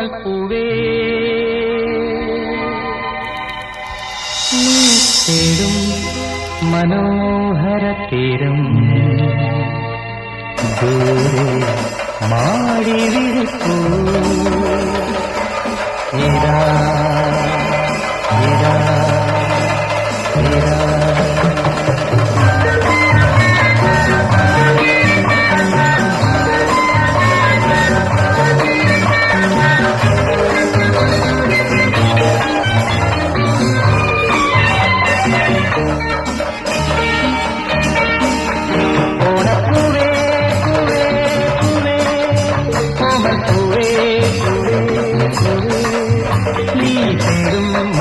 കോമൽ പൂവേ നീ തേടും മനോഹര തീരം ദൂരെ മാടി വിളിപ്പൂ ഇതാ ഇതാ ഇതാ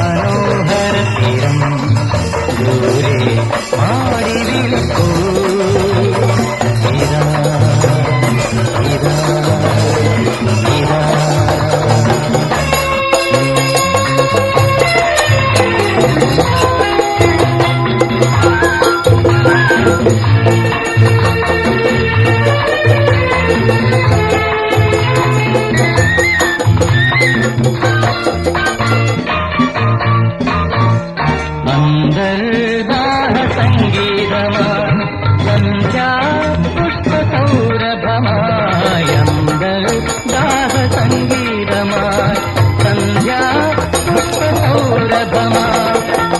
മനോഹര തീരം ദൂരെ മാടി വിളിപ്പൂ ഇതാ ഇതാ ഇതാ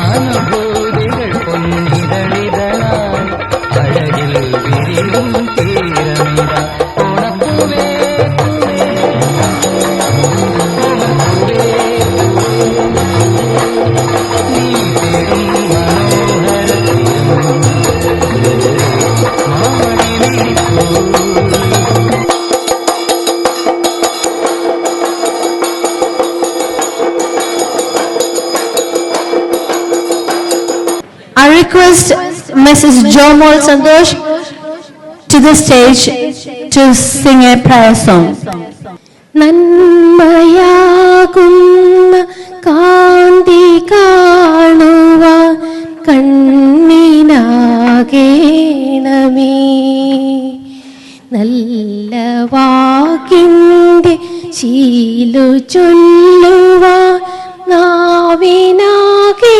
അനുഭൂതികൾ പൊന്നിതളിതളായി അഴകിൽ വിരിയും തീരമിത ഓണപ്പൂവേ നീ തേടും മനോഹര മാടി വിളിപ്പൂ I request Mrs. Jomol Santosh to the stage to sing a prayer song. നന്മയാകുന്ന കാന്തി കാണുവാൻ കണ്ണിനാകേണമേ നല്ല വാക്കിൻ്റെ ശീലു ചൊല്ലുവാൻ നാവിനാകേ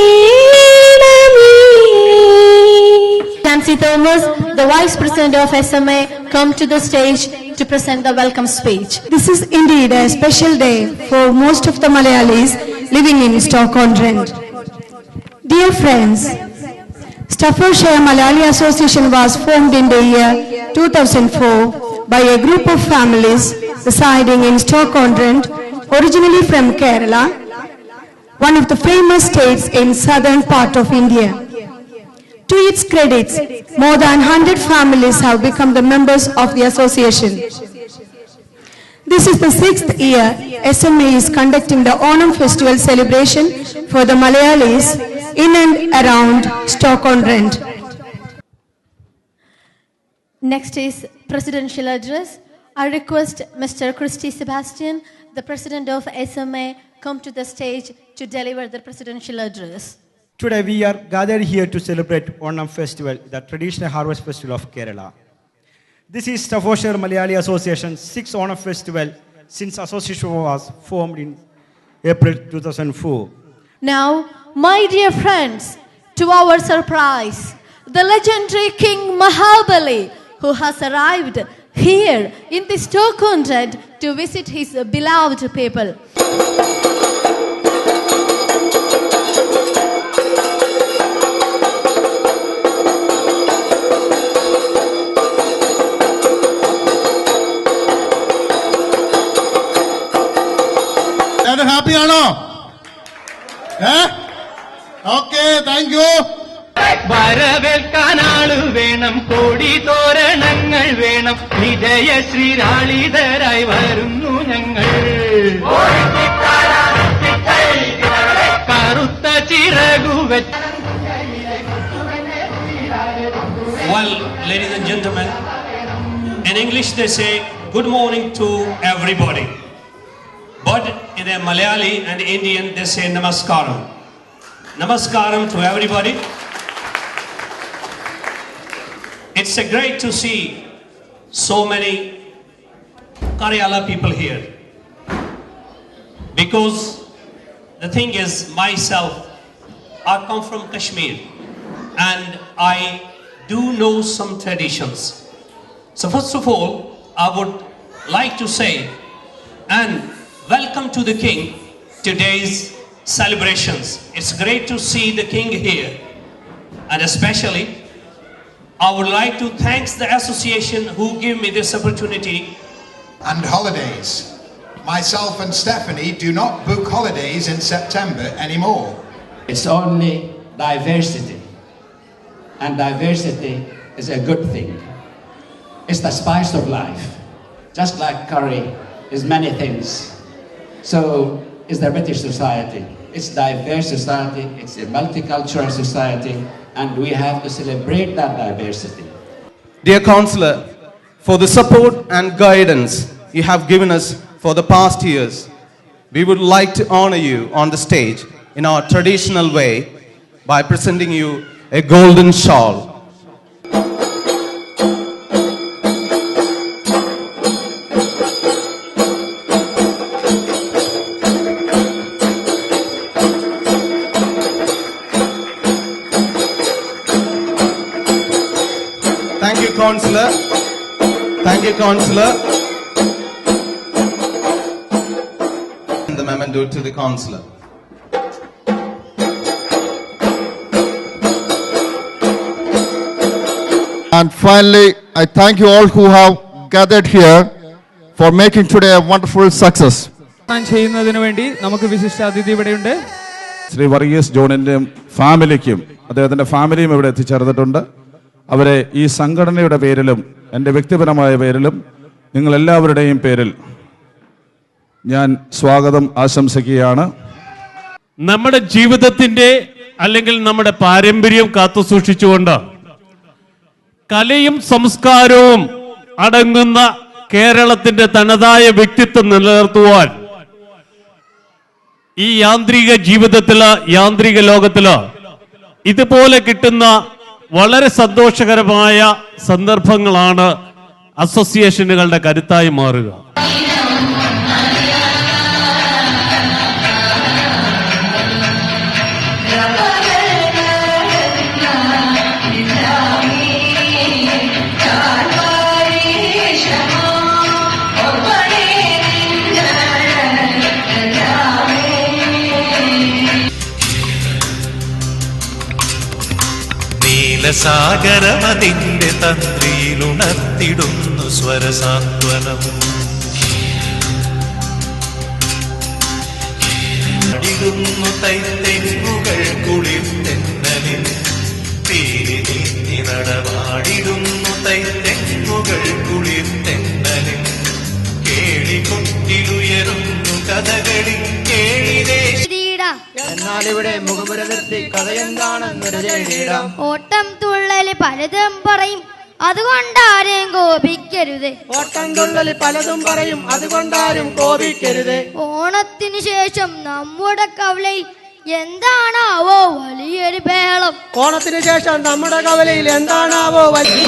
Nancy Thomas, the Vice President of SMA, come to the stage to present the welcome speech. This is indeed a special day for most of the Malayalis living in Stoke-on-Trent. Dear friends, Staffordshire Malayali Association was formed in the year 2004 by a group of families residing in Stoke-on-Trent, originally from Kerala, one of the famous states in southern part of India. To its credits, more than 100 families have become the members of the association. This is the 6th year SMA is conducting the Onam festival celebration for the Malayalis in and around Stoke-on-Trent. Next is presidential address. I request Mr. Christy Sebastian, the president of SMA, come to the stage to deliver the presidential address. Today we are gathered here to celebrate Onam festival, the traditional harvest festival of Kerala. This is Staffordshire Malayali Association's 6th Onam festival since association was formed in April 2004. Now, my dear friends, to our surprise, the legendary King Mahabali, who has arrived here in the Stoke-on-Trent to visit his beloved people. Happy ആണോ? Okay, thank you. വരവേൽക്കാനാള് വേണം, കോടി തോരണങ്ങൾ വേണം, വിജയ ശ്രീരാളിതരായി വരുന്നു ഞങ്ങൾ. കറുത്ത ചിറകുവ. Well, ladies and gentlemen, in English they say good morning to everybody. But in a Malayali and Indian they say namaskaram. Namaskaram to everybody. It's great to see so many Karyala people here. Because the thing is, myself, I come from Kashmir and I do know some traditions. So first of all, I would like to say and welcome to the King today's celebrations. It's great to see the King here, and especially I would like to thank the association who gave me this opportunity. And holidays. Myself and Stephanie do not book holidays in September anymore. It's only diversity, and diversity is a good thing. It's the spice of life. Just like curry is many things, so is the British society. It's diverse society, it's a multicultural society, and we have to celebrate that diversity. Dear Councillor, for the support and guidance you have given us for the past years, we would like to honor you on the stage in our traditional way by presenting you a golden shawl. Thank you, Councillor. Thank you, Councillor. And the memento to the Councillor. And finally, I thank you all who have gathered here for making today a wonderful success. ചെയ്യുന്നതിന് വേണ്ടി നമുക്ക് വിശിഷ്ടാതിഥി ഇവിടെയുണ്ട്. ശ്രീ വർഗീസ് ജോണിന്റെ ഫാമിലിക്കും അദ്ദേഹത്തിന്റെ ഫാമിലിയും ഇവിടെ എത്തിച്ചേർന്നിട്ടുണ്ട്. അവരെ ഈ സംഘടനയുടെ പേരിലും എൻ്റെ വ്യക്തിപരമായ പേരിലും നിങ്ങൾ എല്ലാവരുടെയും പേരിൽ ഞാൻ സ്വാഗതം ആശംസിക്കുകയാണ്. നമ്മുടെ ജീവിതത്തിന്റെ അല്ലെങ്കിൽ നമ്മുടെ പാരമ്പര്യം കാത്തുസൂക്ഷിച്ചുകൊണ്ട് കലയും സംസ്കാരവും അടങ്ങുന്ന കേരളത്തിന്റെ തനതായ വ്യക്തിത്വം നിലനിർത്തുവാൻ ഈ യാന്ത്രിക ജീവിതത്തില്, യാന്ത്രിക ലോകത്തില് ഇതുപോലെ കിട്ടുന്ന വളരെ സന്തോഷകരമായ സന്ദർഭങ്ങളാണ് അസോസിയേഷനുകളുടെ കരുത്തായി മാറുക. സാഗരമതിന്റെ തന്ത്രിയിലുണർത്തിടുന്നു സ്വരസാന്ത്വനം. ഇടുന്നു തൈത്തെങ്ങുകൾ കുളിർത്തെന്നലിൽ പേരി നീന്തി നടവാടിടുന്നു തൈത്തെങ്ങുകൾ കുളിർത്തെന്നലിൽ കേളികൊട്ടിലുയരുന്നു കഥകളി കേളിരേ. എന്നാലിവിടെ മുഖപുരത്തി കഥയെന്താണെന്നൊരു ചേരിടാം. ഓട്ടം തുള്ളല് പലതും പറയും, അതുകൊണ്ടാരും കോപിക്കരുത്. ഓട്ടം തുള്ളല് പലതും പറയും, അതുകൊണ്ടാരും കോപിക്കരുത്. ഓണത്തിന് ശേഷം നമ്മുടെ കവലയിൽ എന്താണാവോ വലിയൊരു ബഹളം. ഓണത്തിന് ശേഷം നമ്മുടെ കവലയിൽ എന്താണാവോ വലിയ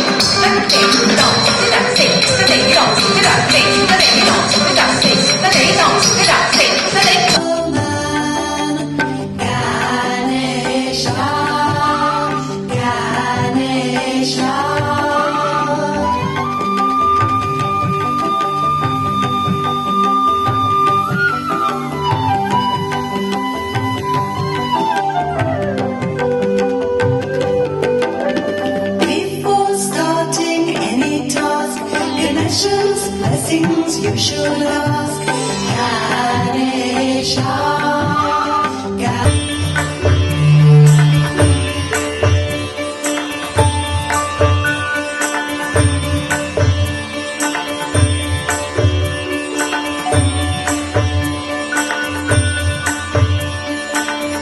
you should ask Ganesha.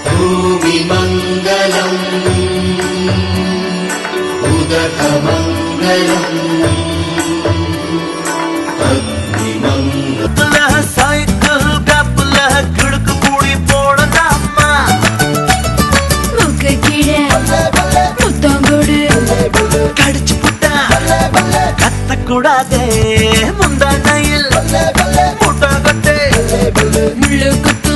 Bhumi Mangalam Udaka Mangalam കൂടാതെ മുണ്ടനയിൽ മുട്ടകട്ടെ മുള്ളുകുത്തു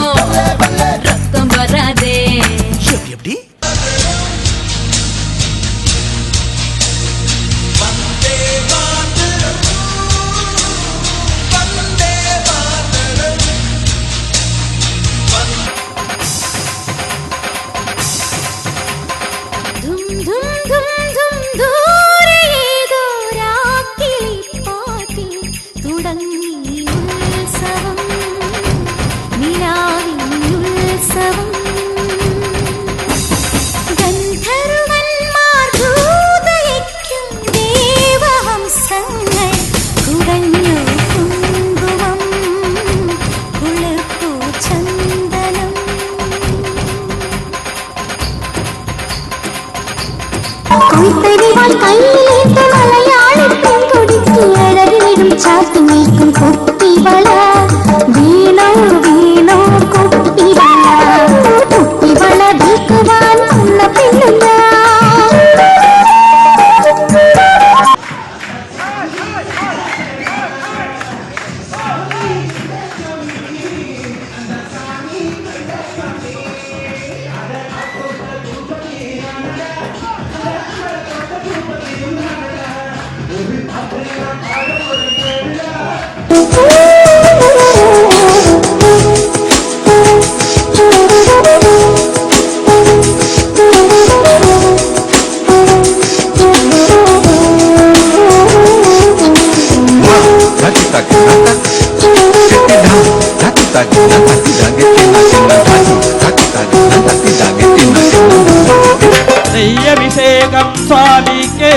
നെയ്യഭിഷേകം സ്വാമിക്ക്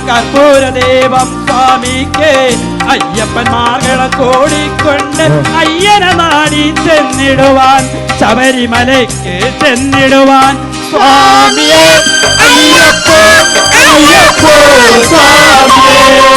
കർപ്പൂരദേവം സ്വാമിക്ക് അയ്യപ്പന്മാർകളെ കോടിക്കൊണ്ട് അയ്യന നാടി ചെന്നിടുവാൻ ശബരിമലയ്ക്ക് ചെന്നിടുവാൻ സ്വാമിയെ അയ്യപ്പോ അയ്യപ്പോ സ്വാമിയേ.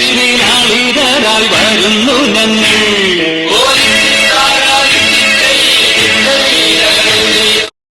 ശ്രീ